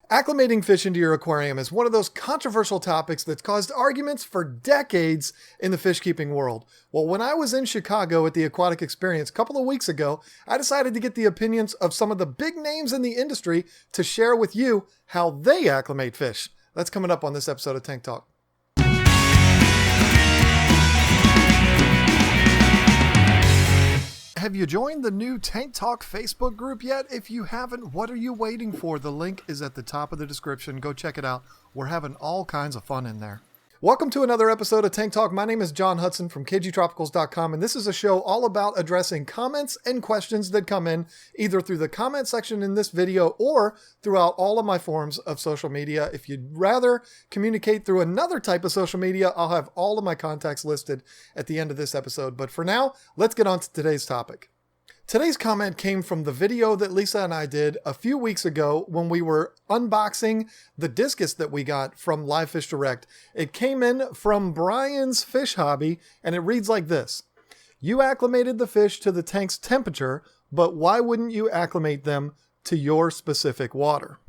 Acclimating fish into your aquarium is one of those controversial topics that's caused arguments for decades in the fish keeping world. Well, when I was in Chicago at the Aquatic Experience a couple of weeks ago, I decided to get the opinions of some of the big names in the industry to share with you how they acclimate fish. That's coming up on this episode of Tank Talk. Have you joined the new Tank Talk Facebook group yet? If you haven't, what are you waiting for? The link is at the top of the description. Go check it out. We're having all kinds of fun in there. Welcome to another episode of Tank Talk. My name is John Hudson from KGTropicals.com, and this is a show all about addressing comments and questions that come in either through the comment section in this video or throughout all of my forms of social media. If you'd rather communicate through another type of social media, I'll have all of my contacts listed at the end of this episode. But for now, let's get on to today's topic. Today's comment came from the video that Lisa and I did a few weeks ago when we were unboxing the discus that we got from Live Fish Direct. It came in from Brian's Fish Hobby, and it reads like this. You acclimated the fish to the tank's temperature, but why wouldn't you acclimate them to your specific water?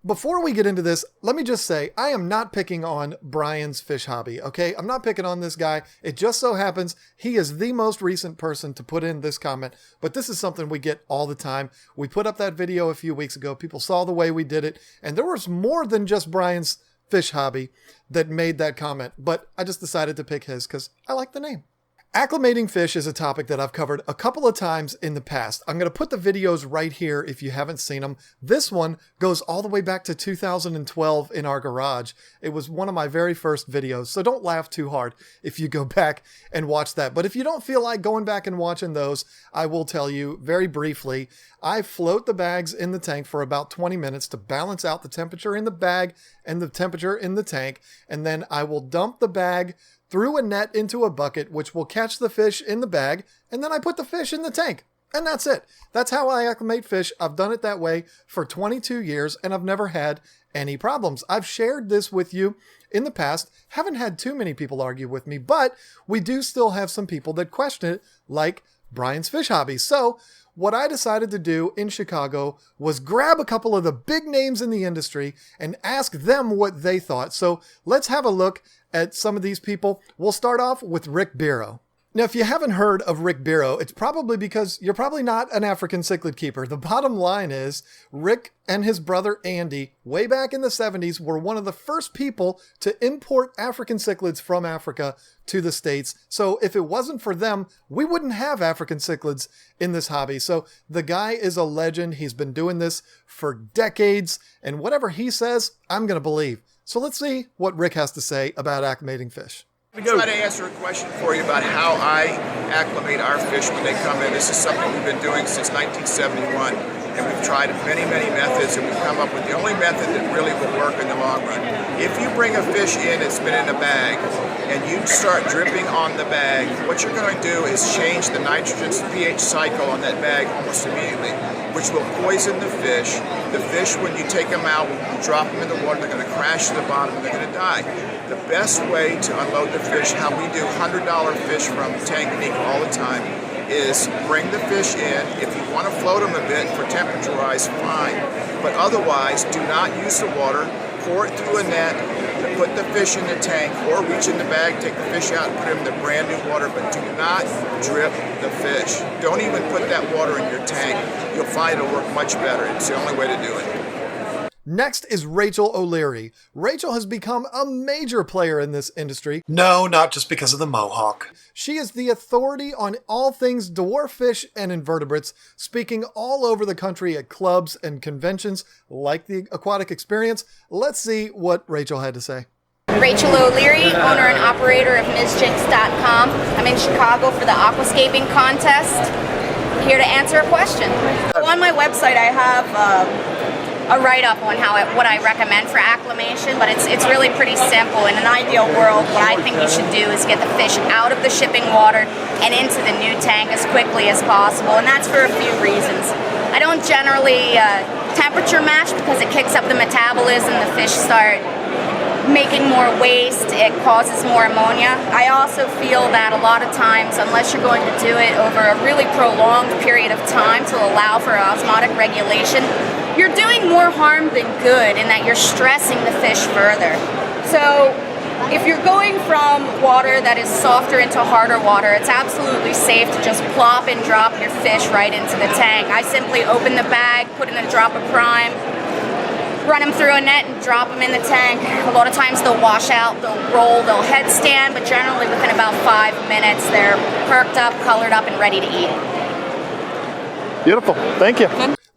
Before we get into this, let me just say, I am not picking on Brian's Fish Hobby, okay? I'm not picking on this guy. It just so happens he is the most recent person to put in this comment, but this is something we get all the time. We put up that video a few weeks ago. People saw the way we did it, and there was more than just Brian's Fish Hobby that made that comment, but I just decided to pick his because I like the name. Acclimating fish is a topic that I've covered a couple of times in the past. I'm going to put the videos right here if you haven't seen them. This one goes all the way back to 2012 in our garage. It was one of my very first videos, so don't laugh too hard if you go back and watch that. But if you don't feel like going back and watching those, I will tell you very briefly, I float the bags in the tank for about 20 minutes to balance out the temperature in the bag and the temperature in the tank, and then I will dump the bag through a net into a bucket, which will catch the fish in the bag, and then I put the fish in the tank. And that's it. That's how I acclimate fish. I've done it that way for 22 years, and I've never had any problems. I've shared this with you in the past. Haven't had too many people argue with me, but we do still have some people that question it, like Brian's Fish Hobby. So what I decided to do in Chicago was grab a couple of the big names in the industry and ask them what they thought. So let's have a look at some of these people. We'll start off with Rick Barrow. Now, if you haven't heard of Rick Barrow, it's probably because you're probably not an African cichlid keeper. The bottom line is Rick and his brother Andy, way back in the 70s, were one of the first people to import African cichlids from Africa to the States. So if it wasn't for them, we wouldn't have African cichlids in this hobby. So the guy is a legend. He's been doing this for decades, and whatever he says, I'm going to believe. So let's see what Rick has to say about acclimating fish. I'm going to try to answer a question for you about how I acclimate our fish when they come in. This is something we've been doing since 1971, and we've tried many methods, and we've come up with the only method that really will work in the long run. If you bring a fish in that's been in a bag, and you start dripping on the bag, what you're going to do is change the nitrogen pH cycle on that bag almost immediately, which will poison the fish. The fish, when you take them out, you drop them in the water, they're going to crash to the bottom and they're going to die. The best way to unload the fish, how we do $100 fish from Tanganique all the time, is bring the fish in. If you want to float them a bit for temperature-wise, fine. But otherwise, do not use the water. Pour it through a net, put the fish in the tank, or reach in the bag, take the fish out, and put it in the brand new water, but do not drip the fish. Don't even put that water in your tank. You'll find it'll work much better. It's the only way to do it. Next is Rachel OLeary. Rachel has become a major player in this industry. No, not just because of the mohawk. She is the authority on all things dwarf fish and invertebrates, speaking all over the country at clubs and conventions like the Aquatic Experience. Let's see what Rachel had to say. Rachel OLeary, owner and operator of MsJinx.com. I'm in Chicago for the aquascaping contest. Here to answer a question. On my website I have a write-up on what I recommend for acclimation, but it's really pretty simple. In an ideal world, what I think you should do is get the fish out of the shipping water and into the new tank as quickly as possible, and that's for a few reasons. I don't generally temperature match because it kicks up the metabolism, the fish start making more waste, it causes more ammonia. I also feel that a lot of times, unless you're going to do it over a really prolonged period of time to allow for osmotic regulation, you're doing more harm than good in that you're stressing the fish further. So if you're going from water that is softer into harder water, it's absolutely safe to just plop and drop your fish right into the tank. I simply open the bag, put in a drop of prime, run them through a net and drop them in the tank. A lot of times they'll wash out, they'll roll, they'll headstand, but generally within about 5 minutes they're perked up, colored up, and ready to eat. Beautiful. Thank you.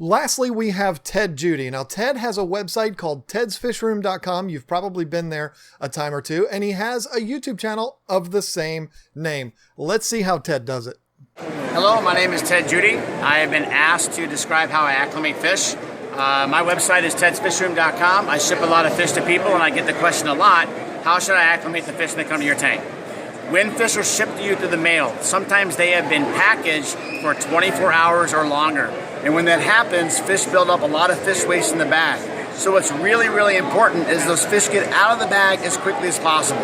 Lastly, we have Ted Judy. Now, Ted has a website called tedsfishroom.com. You've probably been there a time or two, and he has a YouTube channel of the same name. Let's see how Ted does it. Hello, my name is Ted Judy. I have been asked to describe how I acclimate fish. My website is tedsfishroom.com. I ship a lot of fish to people, and I get the question a lot, how should I acclimate the fish when they come to your tank? When fish are shipped to you through the mail, sometimes they have been packaged for 24 hours or longer. And when that happens, fish build up a lot of fish waste in the bag. So what's really, really important is those fish get out of the bag as quickly as possible.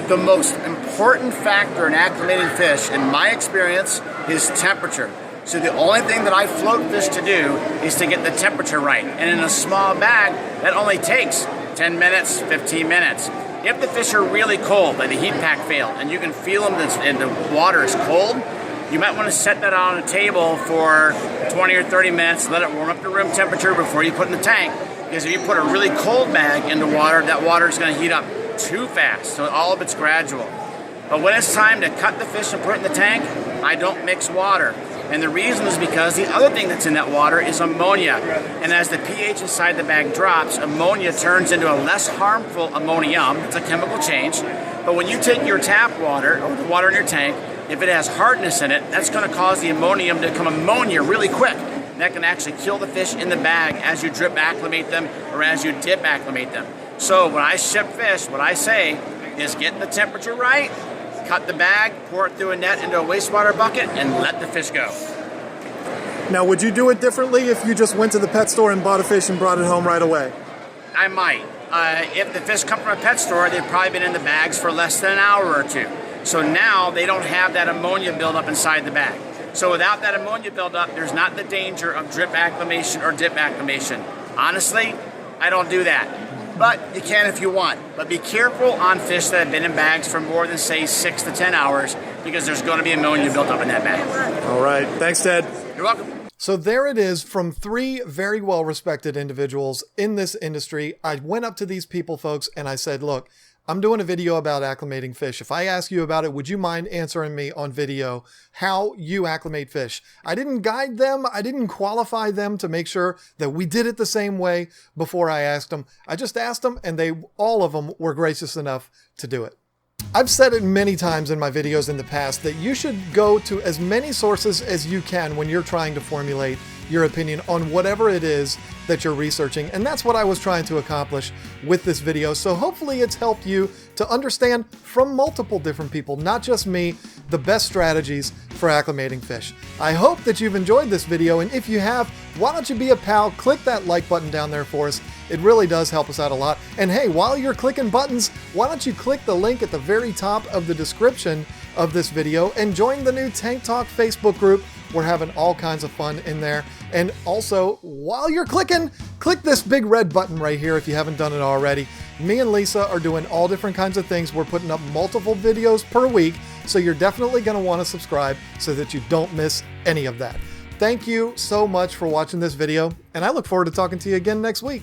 The most important factor in acclimating fish, in my experience, is temperature. So the only thing that I float fish to do is to get the temperature right. And in a small bag, that only takes 10 minutes, 15 minutes. If the fish are really cold, like the heat pack failed, and you can feel them and the water is cold, you might want to set that on a table for 20 or 30 minutes, let it warm up to room temperature before you put it in the tank. Because if you put a really cold bag into water, that water is going to heat up too fast. So all of it's gradual. But when it's time to cut the fish and put it in the tank, I don't mix water. And the reason is because the other thing that's in that water is ammonia. And as the pH inside the bag drops, ammonia turns into a less harmful ammonium. It's a chemical change. But when you take your tap water, or the water in your tank, if it has hardness in it, that's going to cause the ammonium to become ammonia really quick. And that can actually kill the fish in the bag as you drip acclimate them or as you dip acclimate them. So when I ship fish, what I say is get the temperature right, cut the bag, pour it through a net into a wastewater bucket, and let the fish go. Now, would you do it differently if you just went to the pet store and bought a fish and brought it home right away? I might. If the fish come from a pet store, they've probably been in the bags for less than an hour or two. So now they don't have that ammonia buildup inside the bag. So without that ammonia buildup, there's not the danger of drip acclimation or dip acclimation. Honestly, I don't do that. But you can if you want. But be careful on fish that have been in bags for more than, say, 6 to 10 hours, because there's going to be ammonia built up in that bag. All right. Thanks, Ted. You're welcome. So there it is from 3 very well-respected individuals in this industry. I went up to these people, folks, and I said, look, I'm doing a video about acclimating fish. If I ask you about it, would you mind answering me on video how you acclimate fish? I didn't guide them. I didn't qualify them to make sure that we did it the same way before I asked them. I just asked them, and all of them were gracious enough to do it. I've said it many times in my videos in the past that you should go to as many sources as you can when you're trying to formulate your opinion on whatever it is that you're researching. And that's what I was trying to accomplish with this video. So hopefully it's helped you to understand from multiple different people, not just me, the best strategies for acclimating fish. I hope that you've enjoyed this video. And if you have, why don't you be a pal? Click that like button down there for us. It really does help us out a lot. And hey, while you're clicking buttons, why don't you click the link at the very top of the description of this video and join the new Tank Talk Facebook group. We're having all kinds of fun in there. And also, while you're clicking, click this big red button right here if you haven't done it already. Me and Lisa are doing all different kinds of things. We're putting up multiple videos per week, so you're definitely going to want to subscribe so that you don't miss any of that. Thank you so much for watching this video, and I look forward to talking to you again next week.